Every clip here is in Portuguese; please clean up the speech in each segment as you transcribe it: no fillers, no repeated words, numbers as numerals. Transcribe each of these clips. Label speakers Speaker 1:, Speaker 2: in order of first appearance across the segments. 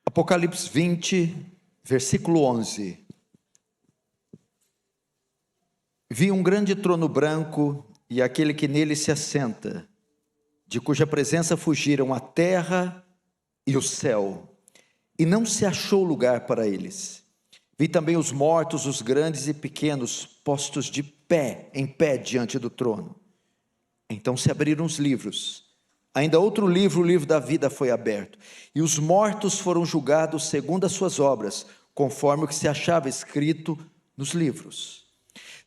Speaker 1: Apocalipse 20, versículo 11. Vi um grande trono branco e aquele que nele se assenta, de cuja presença fugiram a terra e o céu, e não se achou lugar para eles. Vi também os mortos, os grandes e pequenos, postos de pé, em pé diante do trono. Então se abriram os livros. Ainda outro livro, o livro da vida, foi aberto. E os mortos foram julgados segundo as suas obras, conforme o que se achava escrito nos livros.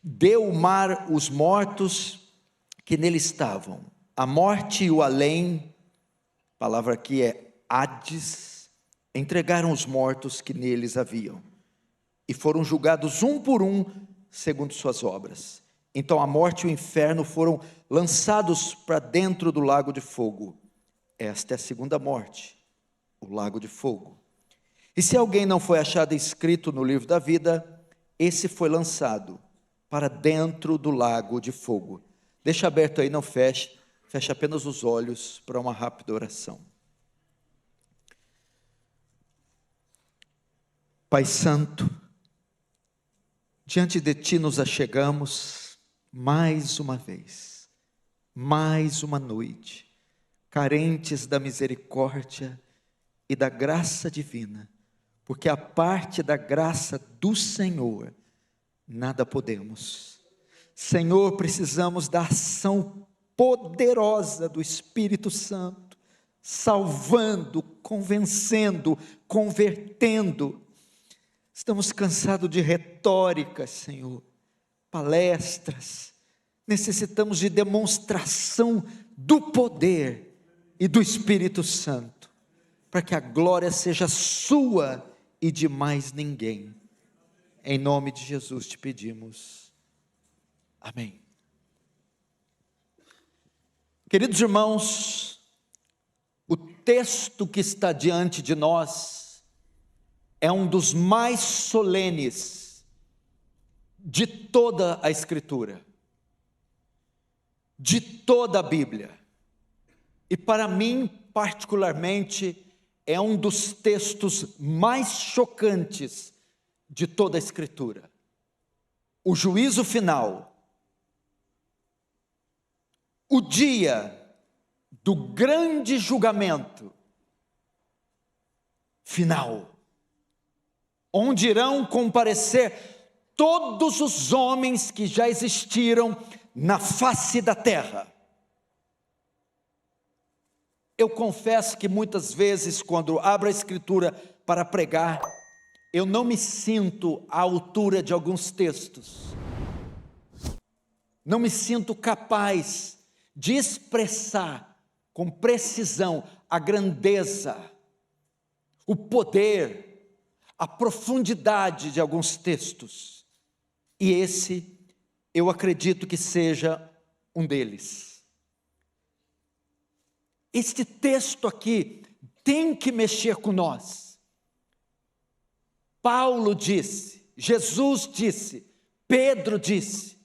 Speaker 1: Deu o mar os mortos que nele estavam. A morte e o além, a palavra aqui é Hades, entregaram os mortos que neles haviam. E foram julgados um por um, segundo suas obras. Então a morte e o inferno foram lançados para dentro do lago de fogo. Esta é a segunda morte, o lago de fogo. E se alguém não foi achado escrito no livro da vida, esse foi lançado para dentro do lago de fogo. Deixa aberto aí, não feche. Feche apenas os olhos para uma rápida oração. Pai Santo, diante de Ti nos achegamos mais uma vez, mais uma noite, carentes da misericórdia e da graça divina, porque a parte da graça do Senhor, nada podemos. Senhor, precisamos da ação poderosa do Espírito Santo, salvando, convencendo, convertendo. Estamos cansados de retórica, Senhor, palestras. Necessitamos de demonstração do poder e do Espírito Santo, para que a glória seja sua e de mais ninguém. Em nome de Jesus te pedimos. Amém. Queridos irmãos, o texto que está diante de nós é um dos mais solenes de toda a Escritura, de toda a Bíblia, e para mim particularmente é um dos textos mais chocantes de toda a Escritura. O juízo final, o dia do grande julgamento final, onde irão comparecer todos os homens que já existiram na face da terra. Eu confesso que muitas vezes, quando abro a Escritura para pregar, eu não me sinto à altura de alguns textos. Não me sinto capaz de expressar com precisão a grandeza, o poder, a profundidade de alguns textos. E esse, eu acredito que seja um deles. Este texto aqui tem que mexer com nós. Paulo disse, Jesus disse, Pedro disse,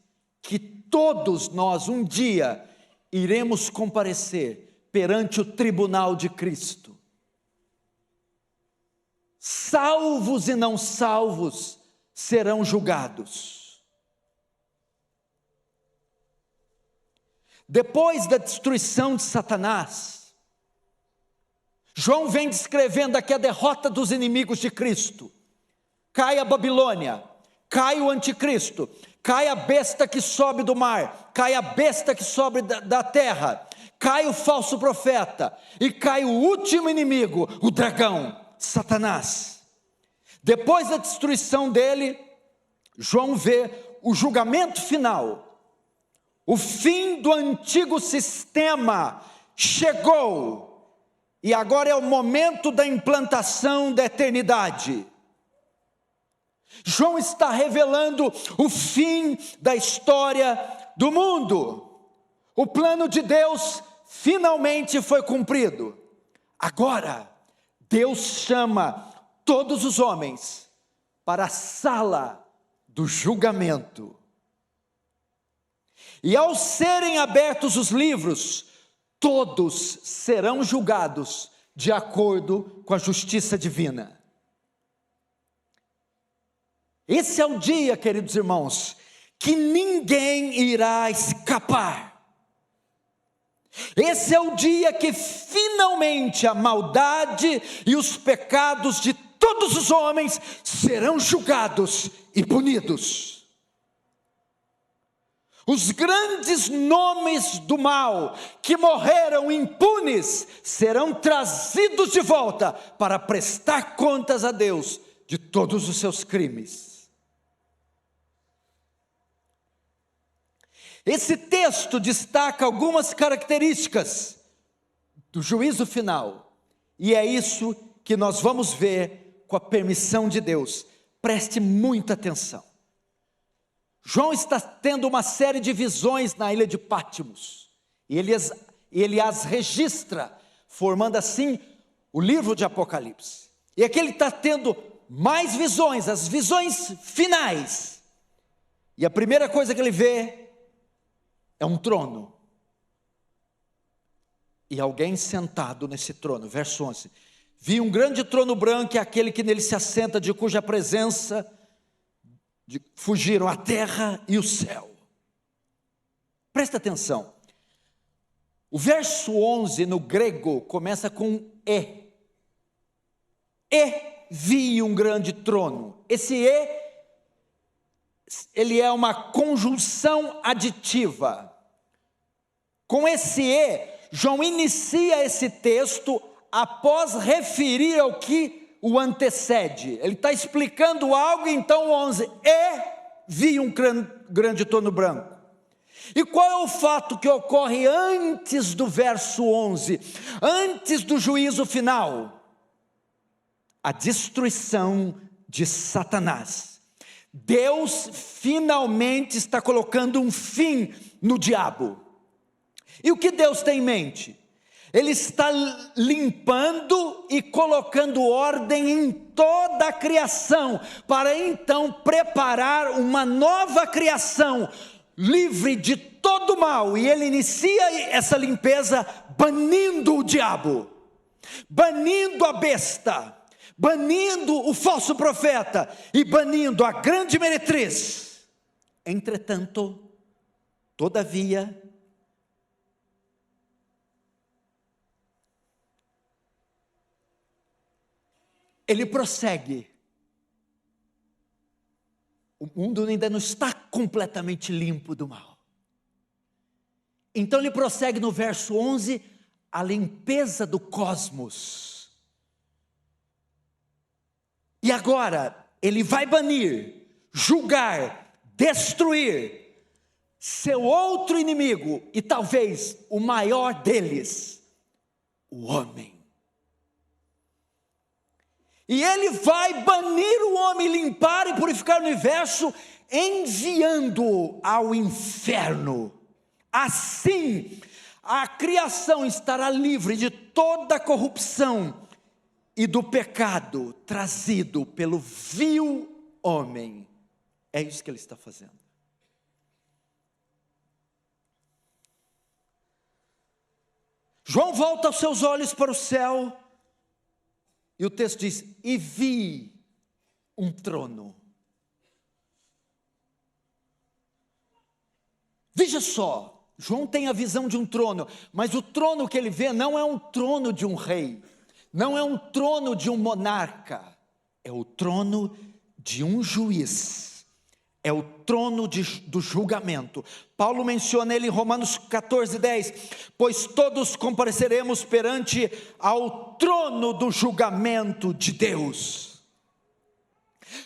Speaker 1: que todos nós um dia iremos comparecer perante o tribunal de Cristo. Salvos e não salvos serão julgados. Depois da destruição de Satanás, João vem descrevendo aqui a derrota dos inimigos de Cristo. Cai a Babilônia, cai o anticristo, cai a besta que sobe do mar, cai a besta que sobe da terra, cai o falso profeta, e cai o último inimigo, o dragão, Satanás. Depois da destruição dele, João vê o julgamento final, o fim do antigo sistema chegou, e agora é o momento da implantação da eternidade. João está revelando o fim da história do mundo. O plano de Deus finalmente foi cumprido. Agora, Deus chama todos os homens para a sala do julgamento. E ao serem abertos os livros, todos serão julgados de acordo com a justiça divina. Esse é o dia, queridos irmãos, que ninguém irá escapar. Esse é o dia que finalmente a maldade e os pecados de todos os homens serão julgados e punidos. Os grandes nomes do mal que morreram impunes serão trazidos de volta para prestar contas a Deus de todos os seus crimes. Esse texto destaca algumas características do juízo final, e é isso que nós vamos ver com a permissão de Deus. Preste muita atenção. João está tendo uma série de visões na ilha de Patmos, e ele as registra, formando assim o livro de Apocalipse. E aqui ele está tendo mais visões, as visões finais, e a primeira coisa que ele vê é um trono, e alguém sentado nesse trono. Verso 11, vi um grande trono branco, e aquele que nele se assenta, de cuja presença fugiram a terra e o céu. Presta atenção, o verso 11 no grego começa com e vi um grande trono. Esse ele é uma conjunção aditiva. Com esse João inicia esse texto após referir ao que o antecede. Ele está explicando algo, então 11, vi um grande trono branco. E qual é o fato que ocorre antes do verso 11? Antes do juízo final? A destruição de Satanás. Deus finalmente está colocando um fim no diabo. E o que Deus tem em mente? Ele está limpando e colocando ordem em toda a criação, para então preparar uma nova criação, livre de todo mal. E ele inicia essa limpeza banindo o diabo, banindo a besta, banindo o falso profeta e banindo a grande meretriz. Entretanto, todavia, ele prossegue. O mundo ainda não está completamente limpo do mal. Então ele prossegue no verso 11, a limpeza do cosmos. E agora, ele vai banir, julgar, destruir seu outro inimigo, e talvez o maior deles, o homem. E ele vai banir o homem, limpar e purificar o universo, enviando-o ao inferno. Assim, a criação estará livre de toda a corrupção e do pecado trazido pelo vil homem. É isso que ele está fazendo. João volta os seus olhos para o céu, e o texto diz, e vi um trono. Veja só, João tem a visão de um trono, mas o trono que ele vê não é um trono de um rei, não é um trono de um monarca, é o trono de um juiz, é o trono do julgamento. Paulo menciona ele em Romanos 14:10, pois todos compareceremos perante ao trono do julgamento de Deus.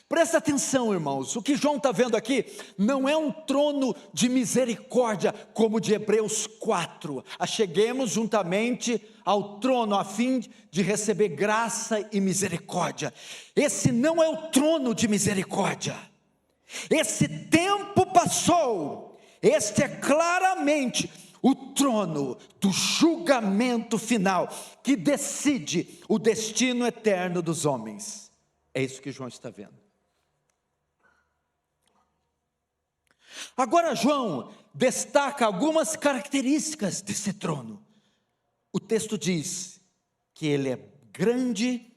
Speaker 1: Presta atenção, irmãos, o que João está vendo aqui não é um trono de misericórdia, como de Hebreus 4, acheguemos juntamente ao trono a fim de receber graça e misericórdia. Esse não é o trono de misericórdia, esse tempo passou. Este é claramente o trono do julgamento final, que decide o destino eterno dos homens. É isso que João está vendo. Agora João destaca algumas características desse trono. O texto diz, que ele é grande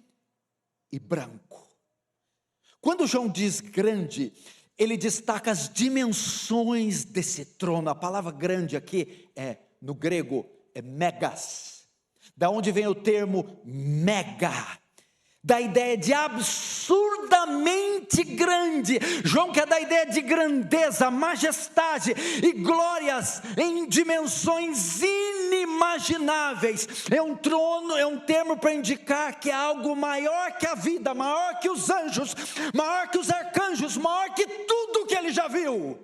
Speaker 1: e branco. Quando João diz grande, ele destaca as dimensões desse trono. A palavra grande aqui no grego é megas, da onde vem o termo mega, da ideia de absurdamente grande. João quer dar a ideia de grandeza, majestade e glórias em dimensões inimagináveis. É um trono, é um termo para indicar que é algo maior que a vida, maior que os anjos, maior que os arcanjos, maior que tudo que ele já viu.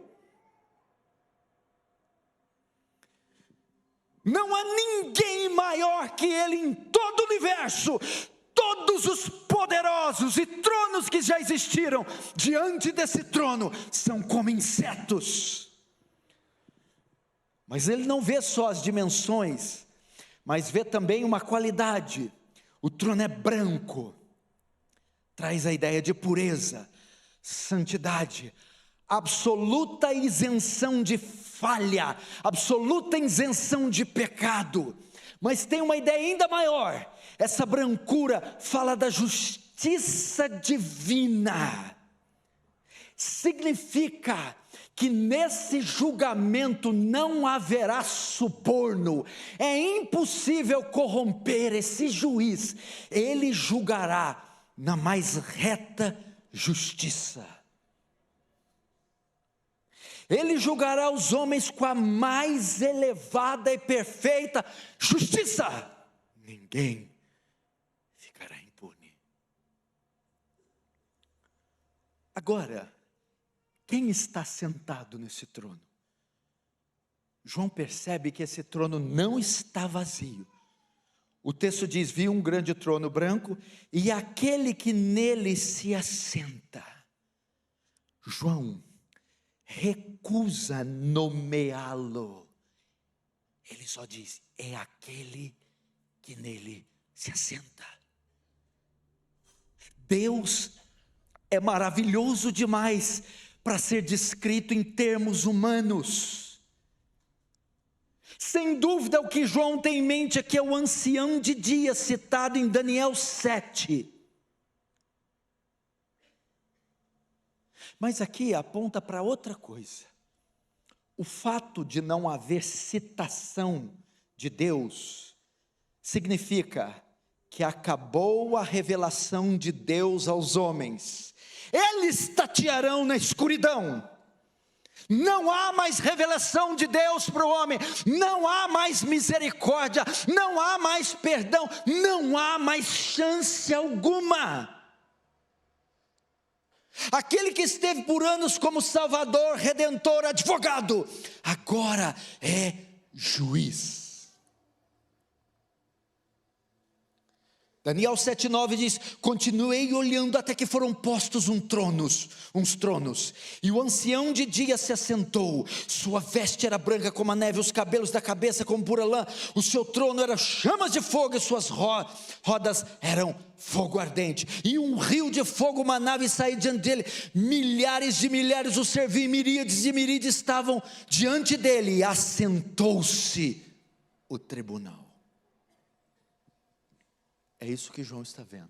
Speaker 1: Não há ninguém maior que ele em todo o universo. Todos os poderosos e tronos que já existiram diante desse trono são como insetos. Mas ele não vê só as dimensões, mas vê também uma qualidade. O trono é branco, traz a ideia de pureza, santidade, absoluta isenção de falha, absoluta isenção de pecado. Mas tem uma ideia ainda maior. Essa brancura fala da justiça divina. Significa que nesse julgamento não haverá suborno. É impossível corromper esse juiz. Ele julgará na mais reta justiça. Ele julgará os homens com a mais elevada e perfeita justiça. Ninguém ficará impune. Agora, quem está sentado nesse trono? João percebe que esse trono não está vazio. O texto diz: vi um grande trono branco e aquele que nele se assenta. João recusa nomeá-lo. Ele só diz: é aquele que nele se assenta. Deus é maravilhoso demais para ser descrito em termos humanos. Sem dúvida, o que João tem em mente aqui é o ancião de dias citado em Daniel 7. Mas aqui aponta para outra coisa. O fato de não haver citação de Deus significa que acabou a revelação de Deus aos homens. Eles tatearão na escuridão. Não há mais revelação de Deus para o homem. Não há mais misericórdia. Não há mais perdão. Não há mais chance alguma. Aquele que esteve por anos como Salvador, Redentor, advogado, agora é juiz. Daniel 7,9 diz: continuei olhando até que foram postos uns tronos, e o ancião de dias se assentou. Sua veste era branca como a neve, os cabelos da cabeça como pura lã. O seu trono era chamas de fogo, e suas rodas eram fogo ardente. E um rio de fogo manava e saía diante dele. Milhares de milhares o serviam, miríades de miríades estavam diante dele. E assentou-se o tribunal. É isso que João está vendo,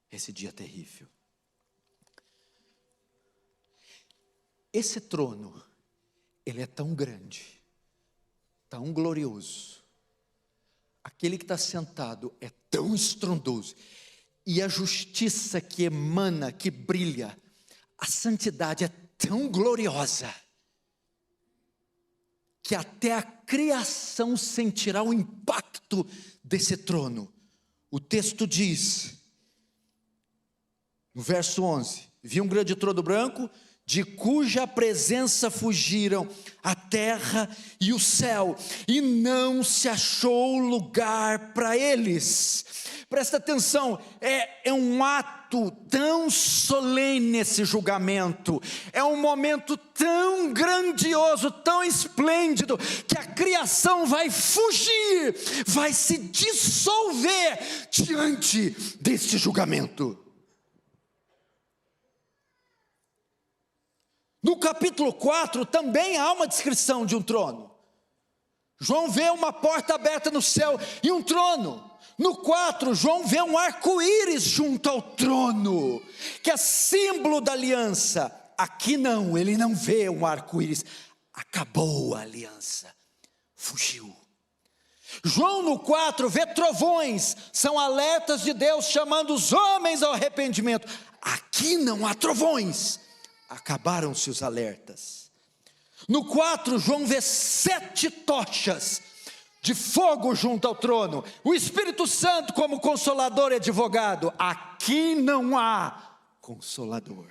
Speaker 1: esse dia terrível. Esse trono, ele é tão grande, tão glorioso. Aquele que está sentado é tão estrondoso. E a justiça que emana, que brilha, a santidade é tão gloriosa, que até a criação sentirá o impacto desse trono. O texto diz, no verso 11: vi um grande trono branco, de cuja presença fugiram a terra e o céu, e não se achou lugar para eles. Presta atenção, é um ato tão solene esse julgamento, é um momento tão grandioso, tão esplêndido, que a criação vai fugir, vai se dissolver diante deste julgamento. No capítulo 4 também há uma descrição de um trono. João vê uma porta aberta no céu e um trono. No 4, João vê um arco-íris junto ao trono, que é símbolo da aliança. Aqui não, ele não vê um arco-íris. Acabou a aliança, fugiu. João no 4 vê trovões, são alertas de Deus chamando os homens ao arrependimento. Aqui não há trovões, acabaram-se os alertas. No 4, João vê 7 tochas de fogo junto ao trono, o Espírito Santo como consolador e advogado. Aqui não há consolador.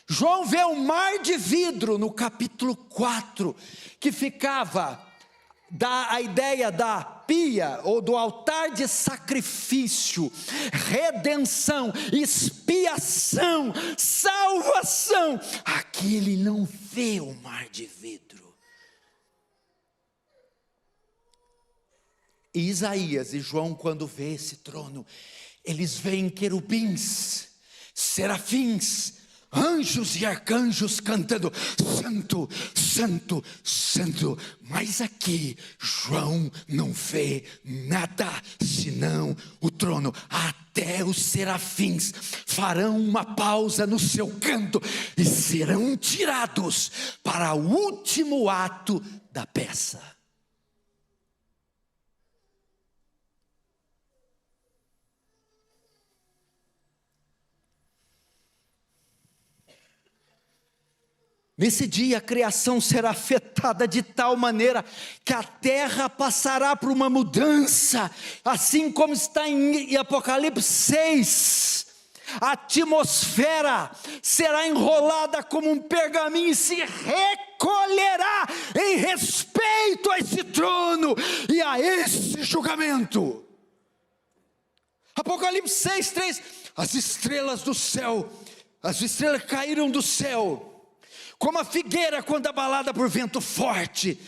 Speaker 1: João vê um mar de vidro no capítulo 4, que ficava, dá a ideia da pia ou do altar de sacrifício, redenção, expiação, salvação. Aqui ele não vê o mar de vidro. E Isaías e João, quando vê esse trono, eles veem querubins, serafins, anjos e arcanjos cantando: santo, santo, santo. Mas aqui João não vê nada senão o trono. Até os serafins farão uma pausa no seu canto e serão tirados para o último ato da peça. Nesse dia a criação será afetada de tal maneira que a terra passará por uma mudança, assim como está em Apocalipse 6. A atmosfera será enrolada como um pergaminho e se recolherá em respeito a esse trono e a esse julgamento. Apocalipse 6:3. As estrelas do céu, as estrelas caíram do céu, como a figueira quando abalada por vento forte,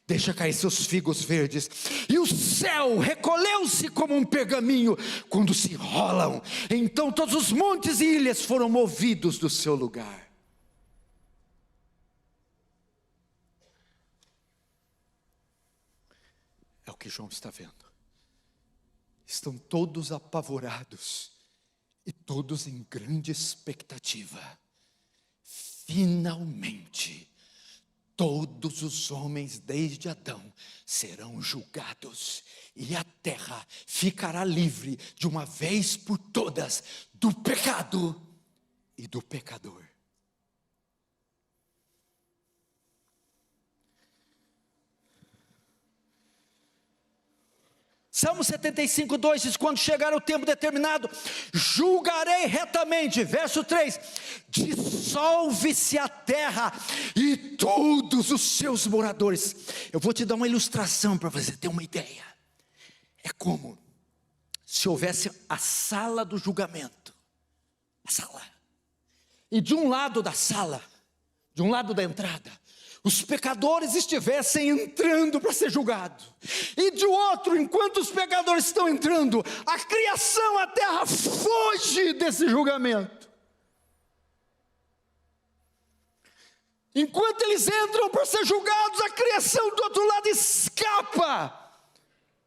Speaker 1: deixa cair seus figos verdes. E o céu recolheu-se como um pergaminho quando se enrolam. Então todos os montes e ilhas foram movidos do seu lugar. É o que João está vendo. Estão todos apavorados e todos em grande expectativa. Finalmente, todos os homens desde Adão serão julgados e a terra ficará livre de uma vez por todas do pecado e do pecador. Salmo 75:2 diz: quando chegar o tempo determinado, julgarei retamente. Verso 3: dissolve-se a terra e todos os seus moradores. Eu vou te dar uma ilustração para você ter uma ideia. É como se houvesse a sala do julgamento, a sala, e de um lado da sala, de um lado da entrada, os pecadores estivessem entrando para ser julgados, e de outro, enquanto os pecadores estão entrando, a criação, a terra foge desse julgamento. Enquanto eles entram para ser julgados, a criação do outro lado escapa,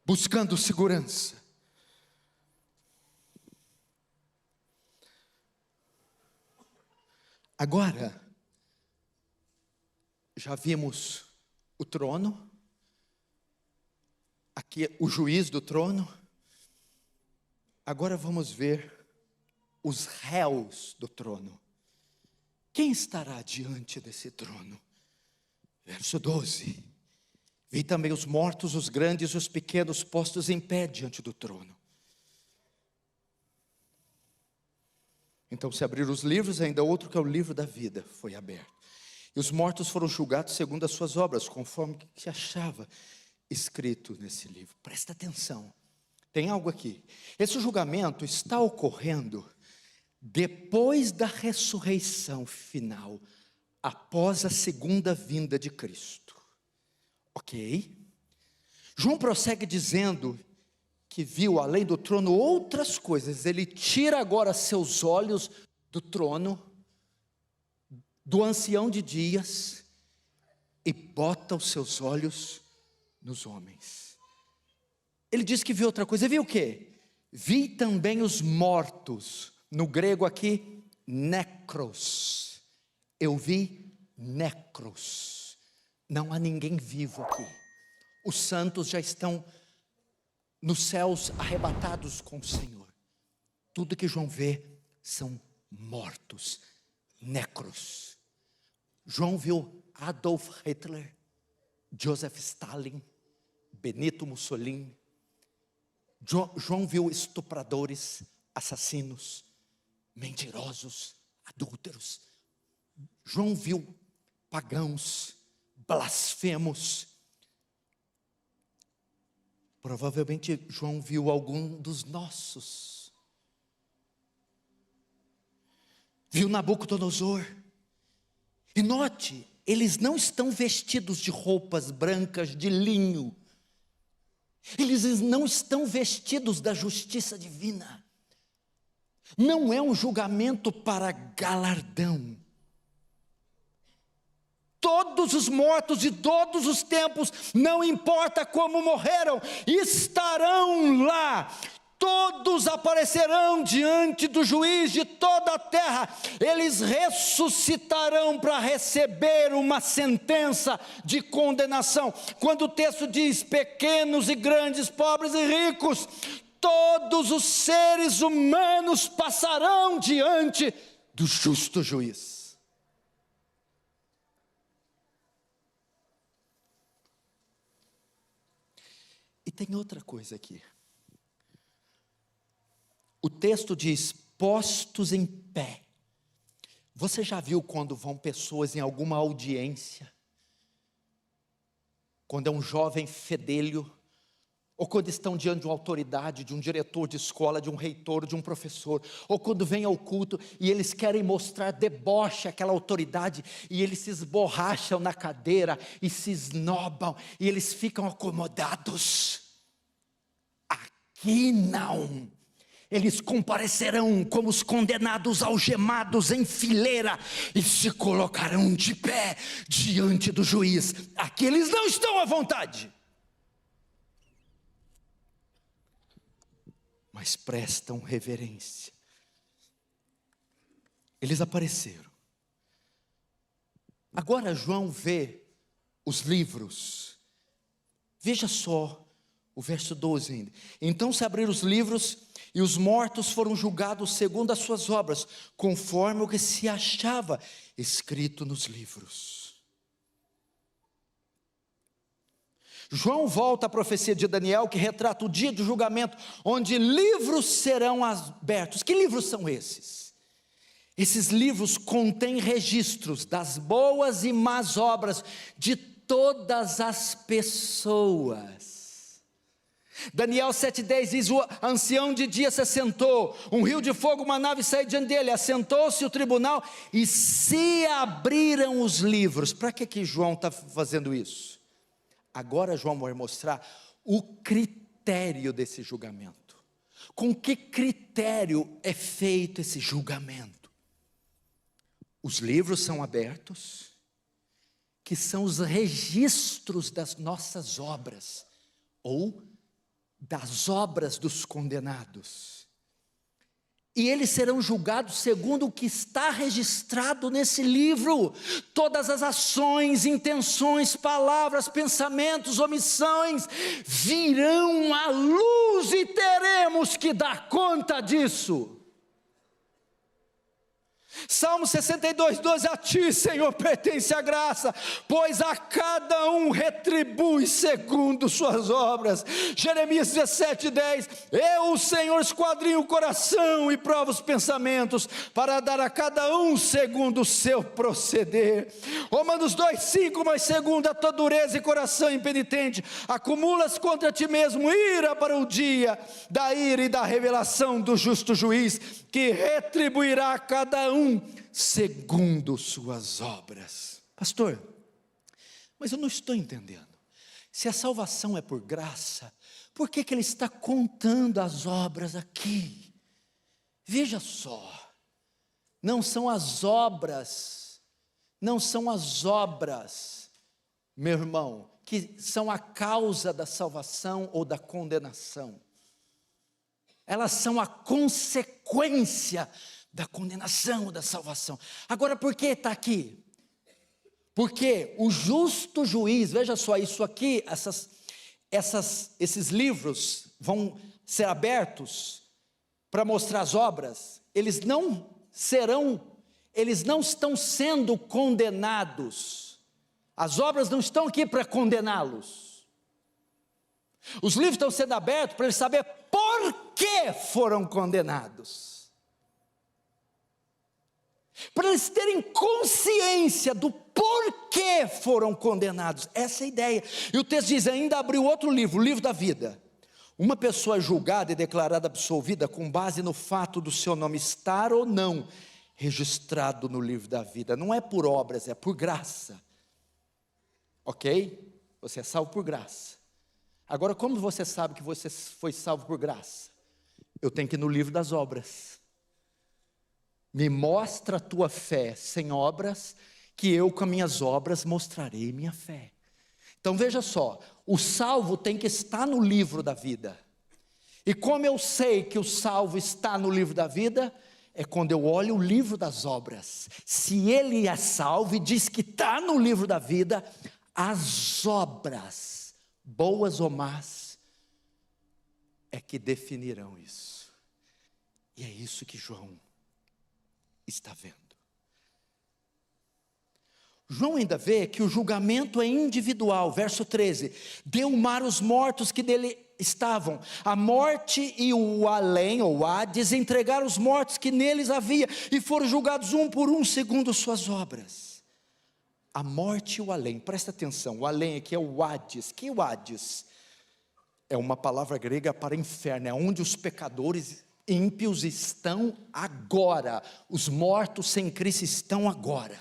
Speaker 1: buscando segurança. Agora, já vimos o trono, aqui o juiz do trono. Agora vamos ver os réus do trono. Quem estará diante desse trono? Verso 12: vi também os mortos, os grandes e os pequenos, postos em pé diante do trono. Então se abriram os livros, ainda outro que é o livro da vida foi aberto. E os mortos foram julgados segundo as suas obras, conforme o que se achava escrito nesse livro. Presta atenção, tem algo aqui. Esse julgamento está ocorrendo depois da ressurreição final, após a segunda vinda de Cristo. Ok? João prossegue dizendo que viu além do trono outras coisas. Ele tira agora seus olhos do trono, do ancião de dias, e bota os seus olhos nos homens. Ele diz que viu outra coisa. Viu o quê? Vi também os mortos. No grego aqui, necros. Eu vi necros. Não há ninguém vivo aqui. Os santos já estão nos céus arrebatados com o Senhor. Tudo que João vê são mortos, necros. João viu Adolf Hitler, Joseph Stalin, Benito Mussolini. João viu estupradores, assassinos, mentirosos, adúlteros. João viu pagãos, blasfemos. Provavelmente João viu algum dos nossos. Viu Nabucodonosor. E note, eles não estão vestidos de roupas brancas de linho. Eles não estão vestidos da justiça divina. Não é um julgamento para galardão. Todos os mortos de todos os tempos, não importa como morreram, estarão lá. Todos aparecerão diante do juiz de toda a terra. Eles ressuscitarão para receber uma sentença de condenação. Quando o texto diz pequenos e grandes, pobres e ricos, todos os seres humanos passarão diante do justo juiz. E tem outra coisa aqui. O texto diz, postos em pé. Você já viu quando vão pessoas em alguma audiência? Quando é um jovem fedelho, ou quando estão diante de uma autoridade, de um diretor de escola, de um reitor, de um professor, ou quando vem ao culto e eles querem mostrar deboche àquela autoridade, e eles se esborracham na cadeira, e se esnobam, e eles ficam acomodados. Aqui não. Eles comparecerão como os condenados algemados em fileira e se colocarão de pé diante do juiz. Aqui eles não estão à vontade, mas prestam reverência. Eles apareceram. Agora João vê os livros. Veja só o verso 12 ainda. Então se abriram os livros e os mortos foram julgados segundo as suas obras, conforme o que se achava escrito nos livros. João volta à profecia de Daniel, que retrata o dia do julgamento, onde livros serão abertos. Que livros são esses? Esses livros contêm registros das boas e más obras de todas as pessoas. Daniel 7,10 diz, o ancião de dia se assentou, um rio de fogo, uma nave saiu diante dele, assentou-se o tribunal e se abriram os livros. Para que João está fazendo isso? Agora João vai mostrar o critério desse julgamento. Com que critério é feito esse julgamento? Os livros são abertos, que são os registros das nossas obras, ou das obras dos condenados. E eles serão julgados segundo o que está registrado nesse livro. Todas as ações, intenções, palavras, pensamentos, omissões virão à luz e teremos que dar conta disso. Salmo 62:12, a ti, Senhor, pertence a graça, pois a cada um retribui segundo suas obras. Jeremias 17:10, eu, o Senhor, esquadrinho o coração e provo os pensamentos, para dar a cada um segundo o seu proceder. Romanos 2:5, mas segundo a tua dureza e coração impenitente, acumulas contra ti mesmo ira para o dia da ira e da revelação do justo juiz, que retribuirá a cada um segundo suas obras. Pastor, mas eu não estou entendendo. Se a salvação é por graça, por que ele está contando as obras aqui? Veja só, não são as obras, meu irmão,
Speaker 2: que são a causa da salvação ou da condenação. Elas são a consequência da condenação ou da salvação. Agora, por que está aqui? Porque o justo juiz, veja só, isso aqui, esses livros vão ser abertos para mostrar as obras. Eles não estão sendo condenados. As obras não estão aqui para condená-los. Os livros estão sendo abertos para eles saber por que foram condenados. Para eles terem consciência do porquê foram condenados. Essa é a ideia. E o texto diz, ainda abriu outro livro, o livro da vida. Uma pessoa é julgada e declarada absolvida com base no fato do seu nome estar ou não registrado no livro da vida. Não é por obras, é por graça. Ok? Você é salvo por graça. Agora, como você sabe que você foi salvo por graça? Eu tenho que ir no livro das obras. Me mostra a tua fé sem obras, que eu com as minhas obras mostrarei minha fé. Então veja só, o salvo tem que estar no livro da vida. E como eu sei que o salvo está no livro da vida? É quando eu olho o livro das obras. Se ele é salvo e diz que está no livro da vida, as obras, boas ou más, é que definirão isso. E é isso que João está vendo. João ainda vê que o julgamento é individual, verso 13, deu mar os mortos que dele estavam, a morte e o além, ou Hades, entregaram os mortos que neles havia, e foram julgados um por um, segundo suas obras. A morte e o além, presta atenção, o além aqui é o Hades. Que é o Hades? É uma palavra grega para inferno, é onde os pecadores ímpios estão agora, os mortos sem Cristo estão agora.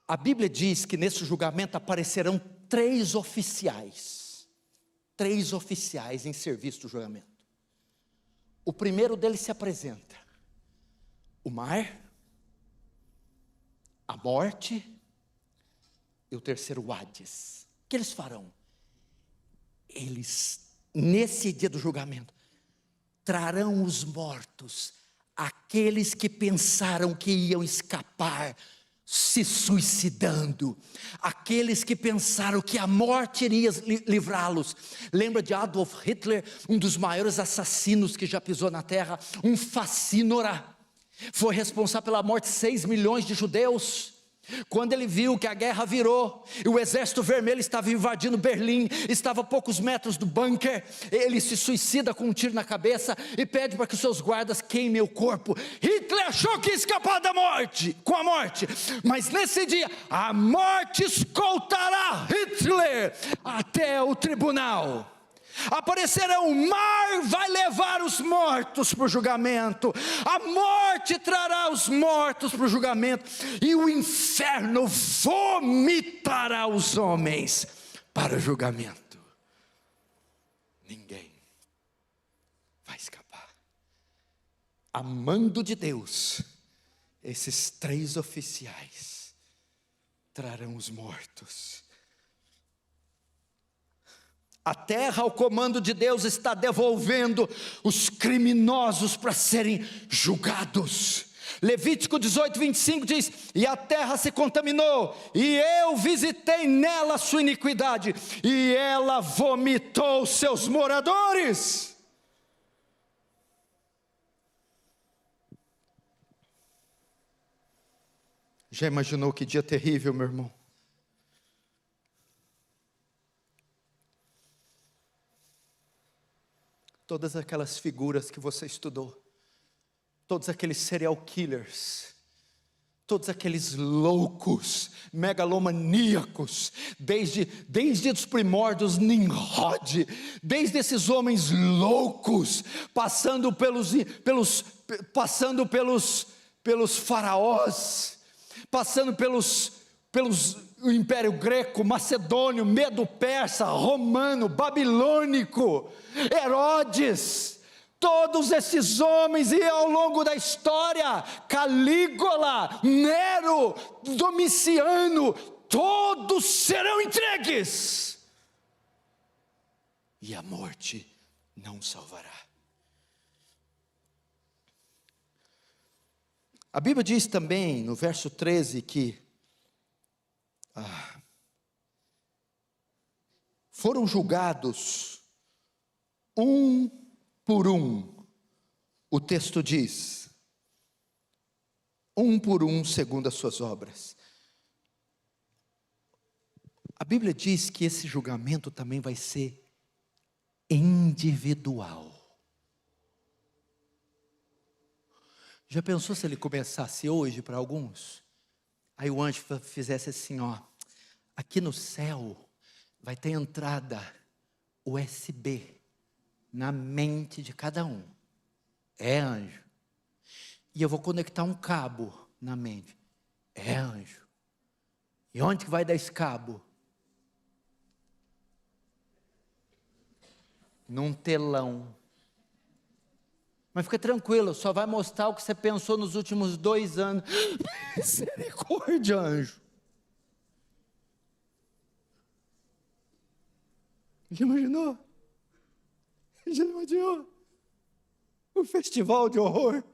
Speaker 2: A Bíblia diz que nesse julgamento aparecerão 3 oficiais em serviço do julgamento. O primeiro deles se apresenta, o mar, a morte e o terceiro o Hades. O que eles farão? Eles, nesse dia do julgamento, trarão os mortos, aqueles que pensaram que iam escapar, se suicidando, aqueles que pensaram que a morte iria livrá-los. Lembra de Adolf Hitler, um dos maiores assassinos que já pisou na terra, um facínora, foi responsável pela morte de 6 milhões de judeus. Quando ele viu que a guerra virou, e o exército vermelho estava invadindo Berlim, estava a poucos metros do bunker, ele se suicida com um tiro na cabeça, e pede para que os seus guardas queimem o corpo. Hitler achou que ia escapar da morte, com a morte, mas nesse dia, a morte escoltará Hitler até o tribunal. Aparecerá o mar, vai levar os mortos para o julgamento, a morte trará os mortos para o julgamento, e o inferno vomitará os homens para o julgamento. Ninguém vai escapar. A mando de Deus, esses 3 oficiais trarão os mortos. A terra, ao comando de Deus, está devolvendo os criminosos para serem julgados. Levítico 18, 25 diz, e a terra se contaminou, e eu visitei nela a sua iniquidade, e ela vomitou seus moradores. Já imaginou que dia terrível, meu irmão? Todas aquelas figuras que você estudou, todos aqueles serial killers, todos aqueles loucos, megalomaníacos, desde os primórdios Nimrod, desde esses homens loucos, passando pelos faraós, passando pelos o Império Greco, Macedônio, Medo-Persa, Romano, Babilônico, Herodes, todos esses homens, e ao longo da história, Calígula, Nero, Domiciano, todos serão entregues, e a morte não salvará.
Speaker 1: A Bíblia diz também, no verso 13, que foram julgados um por um. O texto diz, um por um segundo as suas obras. A Bíblia diz que esse julgamento também vai ser individual. Já pensou se ele começasse hoje para alguns? Aí o anjo fizesse assim, ó, aqui no céu vai ter entrada USB na mente de cada um. É anjo. E eu vou conectar um cabo na mente. É anjo. E onde que vai dar esse cabo? Num telão. Mas fica tranquilo, só vai mostrar o que você pensou nos últimos 2 anos. Misericórdia, anjo. Já imaginou? Já imaginou? O festival de horror.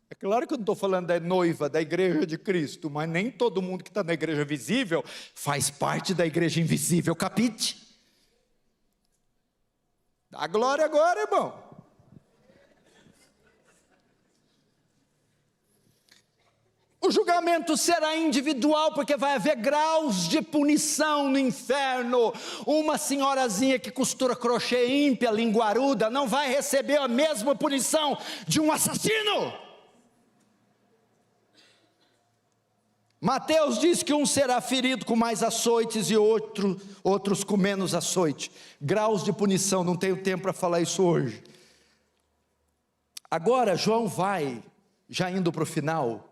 Speaker 1: É claro que eu não estou falando da noiva, da igreja de Cristo, mas nem todo mundo que está na igreja visível faz parte da igreja invisível, capite? Dá glória agora, irmão. O julgamento será individual, porque vai haver graus de punição no inferno. Uma senhorazinha que costura crochê ímpia, linguaruda, não vai receber a mesma punição de um assassino. Mateus diz que um será ferido com mais açoites e outros com menos açoite. Graus de punição, não tenho tempo para falar isso hoje. Agora João vai, já indo para o final,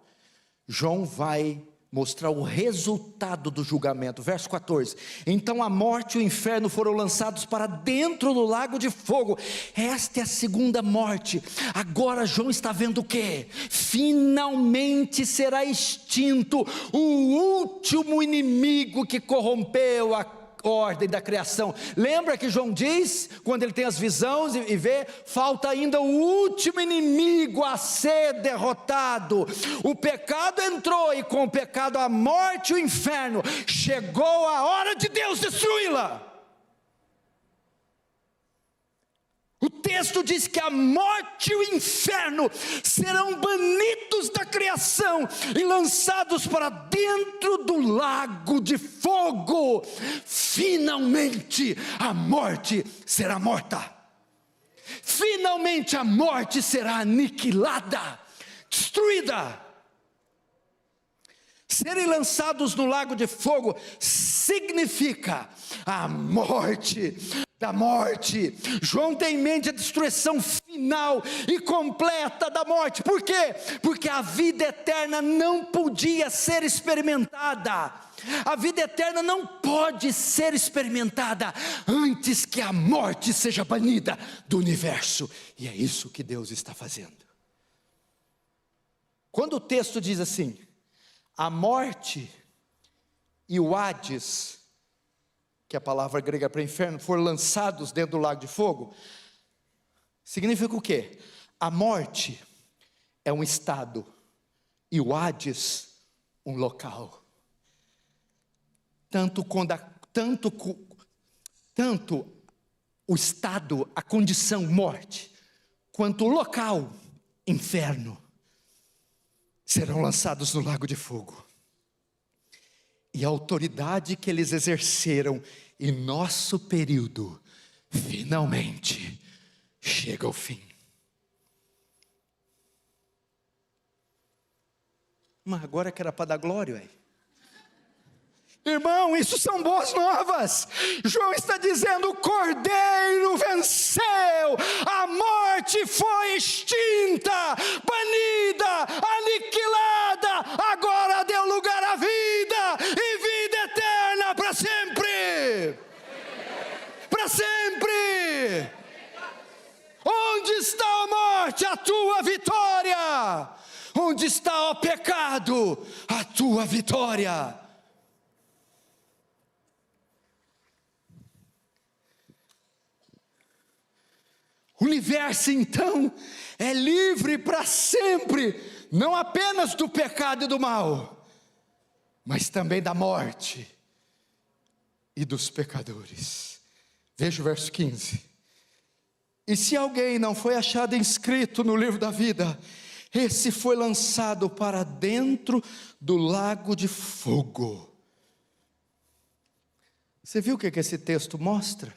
Speaker 1: João vai mostrar o resultado do julgamento. Verso 14. Então a morte e o inferno foram lançados para dentro do lago de fogo. Esta é a segunda morte. Agora João está vendo o quê? Finalmente será extinto o último inimigo que corrompeu a ordem da criação. Lembra que João diz, quando ele tem as visões e vê, falta ainda o último inimigo a ser derrotado. O pecado entrou, e com o pecado a morte e o inferno. Chegou a hora de Deus destruí-la. O texto diz que a morte e o inferno serão banidos da criação e lançados para dentro do lago de fogo. Finalmente a morte será morta. Finalmente a morte será aniquilada, destruída. Serem lançados no lago de fogo significa a morte da morte. João tem em mente a destruição final e completa da morte. Por quê? Porque a vida eterna não podia ser experimentada. A vida eterna não pode ser experimentada antes que a morte seja banida do universo. E é isso que Deus está fazendo. Quando o texto diz assim, a morte e o Hades, que é a palavra grega para inferno, foram lançados dentro do lago de fogo, significa o quê? A morte é um estado e o Hades um local. Tanto o estado, a condição morte, quanto o local inferno serão lançados no lago de fogo. E a autoridade que eles exerceram em nosso período, finalmente, chega ao fim. Mas agora que era para dar glória, ué. Irmão, isso são boas novas. João está dizendo, o Cordeiro venceu, a morte foi extinta, banida, aniquilada, agora deu lugar à vida, e vida eterna para sempre. Para sempre. Onde está a morte, a tua vitória? Onde está o pecado, a tua
Speaker 2: sua vitória. O universo então é livre para sempre, não apenas do pecado e do mal, mas também da morte e dos pecadores. Veja o verso 15. E se alguém não foi achado inscrito no livro da vida, esse foi lançado para dentro do lago de fogo. Você viu o que esse texto mostra?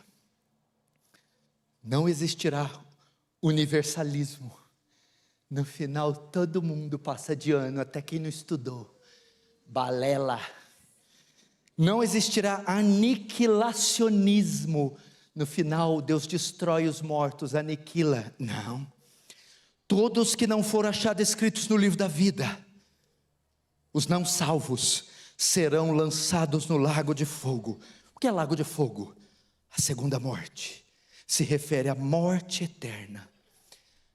Speaker 2: Não existirá universalismo. No final todo mundo passa de ano, até quem não estudou. Balela. Não existirá aniquilacionismo. No final Deus destrói os mortos, aniquila. Não. Todos que não foram achados escritos no livro da vida, os não salvos, serão lançados no lago de fogo. O que é lago de fogo? A segunda morte. Se refere à morte eterna.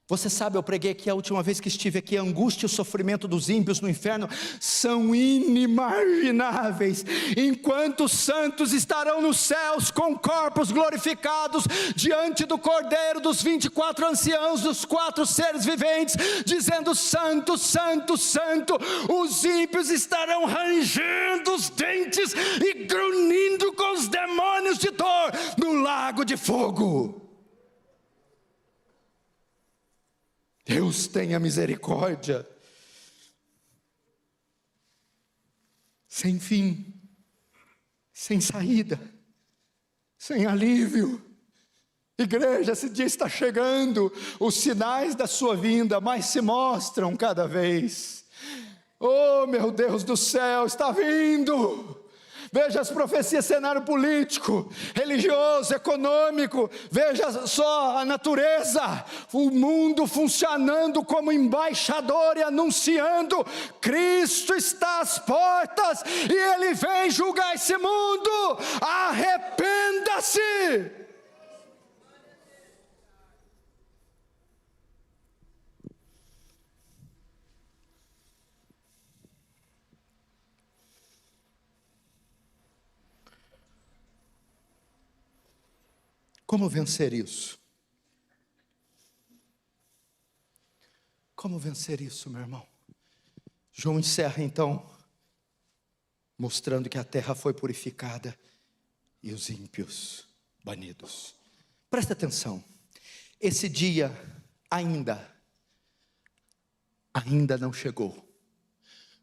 Speaker 2: Você sabe, eu preguei aqui a última vez que estive aqui, a angústia e o sofrimento dos ímpios no inferno são inimagináveis, enquanto os santos estarão nos céus com corpos glorificados, diante do Cordeiro, dos 24 anciãos, dos 4 seres viventes, dizendo: santo, santo, santo. Os ímpios estarão rangendo os dentes e grunhindo com os demônios de dor no lago de fogo. Deus tenha misericórdia. Sem fim, sem saída, sem alívio. Igreja, esse dia está chegando, os sinais da sua vinda mais se mostram cada vez. Oh, meu Deus do céu, está vindo. Veja as profecias, cenário político, religioso, econômico. Veja só a natureza, o mundo funcionando como embaixador e anunciando: Cristo está às portas e Ele vem julgar esse mundo. Arrependa-se. Como vencer isso? Como vencer isso, meu irmão? João encerra então, mostrando que a terra foi purificada e os ímpios banidos. Presta atenção, esse dia ainda não chegou.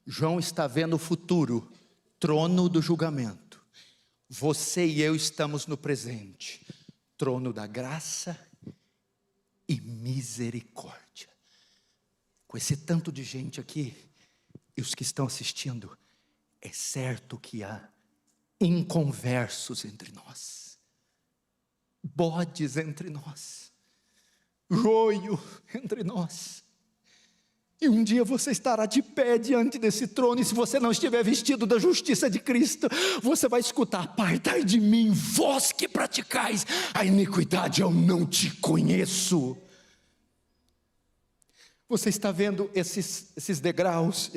Speaker 2: João está vendo o futuro, trono do julgamento. Você e eu estamos no presente, trono da graça e misericórdia. Com esse tanto de gente aqui, e os que estão assistindo, é certo que há inconversos entre nós, bodes entre nós, joio entre nós. E um dia você estará de pé diante desse trono, e se você não estiver vestido da justiça de Cristo, você vai escutar: apartai de mim, vós que praticais a iniquidade, eu não te conheço. Você está vendo esses degraus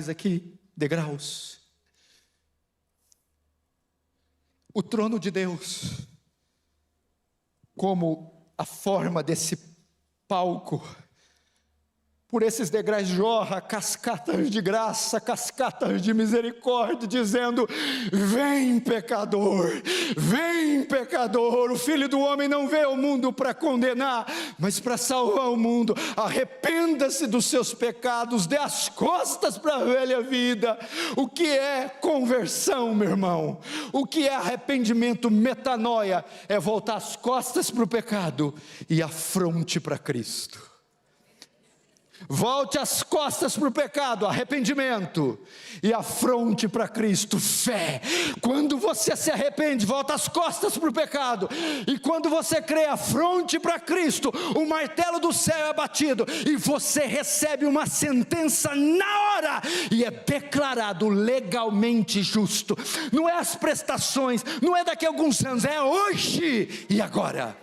Speaker 2: aqui, degraus. O trono de Deus, como a forma desse palco. Por esses degraus jorra cascatas de graça, cascatas de misericórdia, dizendo: vem pecador, vem pecador. O Filho do Homem não veio ao mundo para condenar, mas para salvar o mundo. Arrependa-se dos seus pecados, dê as costas para a velha vida. O que é conversão, meu irmão? O que é arrependimento, metanoia? É voltar as costas para o pecado e a fronte para Cristo. Volte as costas para o pecado, arrependimento, e a fronte para Cristo, fé. Quando você se arrepende, volta as costas para o pecado, e quando você crê, a fronte para Cristo, o martelo do céu é batido, e você recebe uma sentença na hora, e é declarado legalmente justo. Não é as prestações, não é daqui a alguns anos, é hoje e agora.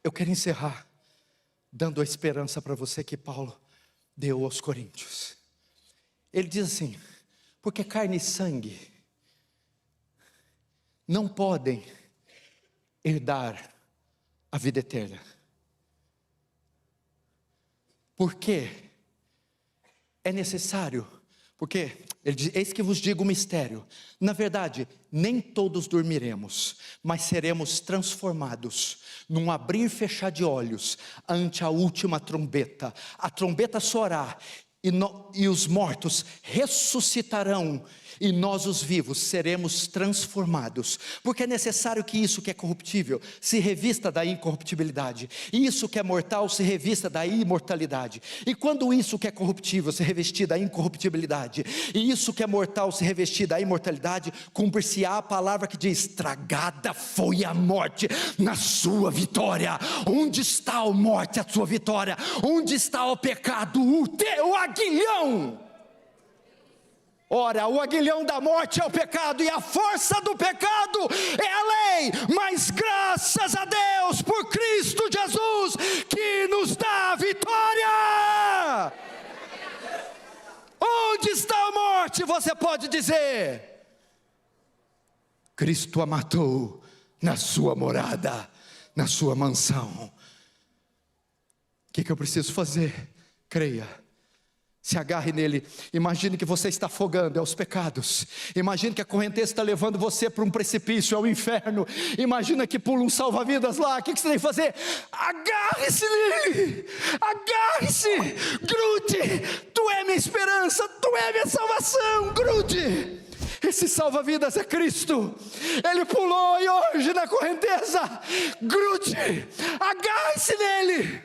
Speaker 2: Eu quero encerrar dando a esperança para você que Paulo deu aos Coríntios. Ele diz assim: porque carne e sangue não podem herdar a vida eterna. Por quê? É necessário, porque ele diz: eis que vos digo um mistério. Na verdade, nem todos dormiremos, mas seremos transformados num abrir e fechar de olhos ante a última trombeta. A trombeta soará e os mortos ressuscitarão, e nós os vivos seremos transformados, porque é necessário que isso que é corruptível se revista da incorruptibilidade, e isso que é mortal se revista da imortalidade. E quando isso que é corruptível se revestir da incorruptibilidade, e isso que é mortal se revestir da imortalidade, cumprir-se-á a palavra que diz: tragada foi a morte na sua vitória. Onde está a morte, a sua vitória? Onde está o pecado, o teu aguilhão? Ora, o aguilhão da morte é o pecado, e a força do pecado é a lei, mas graças a Deus por Cristo Jesus, que nos dá a vitória. Onde está a morte? Você pode dizer: Cristo a matou na sua morada, na sua mansão. O que eu preciso fazer? Creia. Se agarre nele. Imagine que você está afogando aos pecados. Imagine que a correnteza está levando você para um precipício, ao inferno. Imagina que pula um salva-vidas lá. O que você tem que fazer? Agarre-se nele. Agarre-se. Grude. Tu é minha esperança. Tu é minha salvação. Grude. Esse salva-vidas é Cristo. Ele pulou e hoje na correnteza. Grude. Agarre-se nele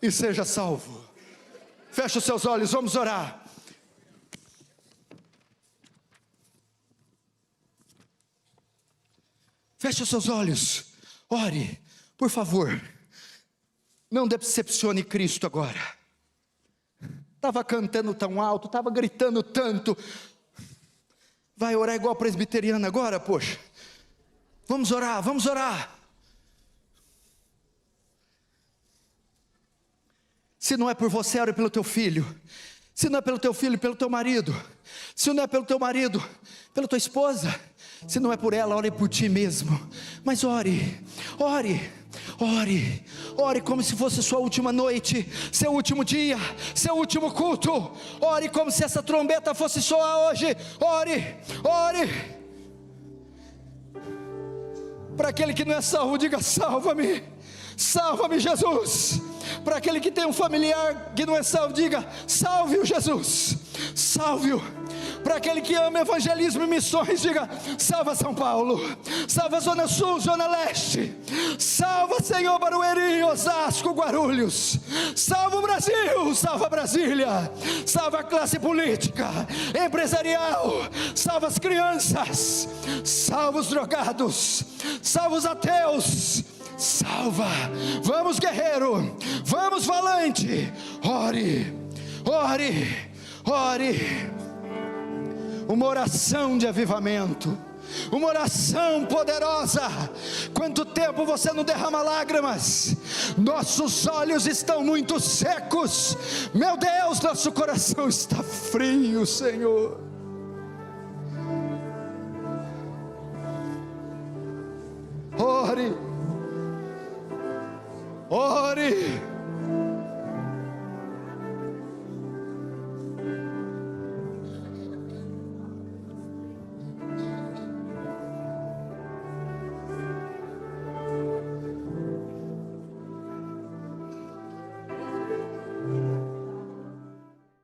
Speaker 2: e seja salvo. Feche os seus olhos, vamos orar. Feche os seus olhos, ore, por favor. Não decepcione Cristo agora. Estava cantando tão alto, estava gritando tanto. Vai orar igual presbiteriana agora, poxa. Vamos orar, vamos orar. Se não é por você, ore pelo teu filho. Se não é pelo teu filho, pelo teu marido. Se não é pelo teu marido, pela tua esposa. Se não é por ela, ore por ti mesmo. Mas ore, ore, ore. Ore como se fosse sua última noite, seu último dia, seu último culto. Ore como se essa trombeta fosse soar hoje. Ore, ore. Para aquele que não é salvo, diga: salva-me, salva-me, Jesus. Para aquele que tem um familiar que não é salvo, diga: salve-o, Jesus, salve-o. Para aquele que ama evangelismo e missões, diga: salva São Paulo, salva Zona Sul, Zona Leste, salva, Senhor, Barueri, Osasco, Guarulhos, salva o Brasil, salva Brasília, salva a classe política, empresarial, salva as crianças, salva os drogados, salva os ateus. Salva, vamos guerreiro, vamos valente, ore, ore, ore. Uma oração de avivamento, uma oração poderosa. Quanto tempo você não derrama lágrimas? Nossos olhos estão muito secos, meu Deus, nosso coração está frio, Senhor. Ore, ore.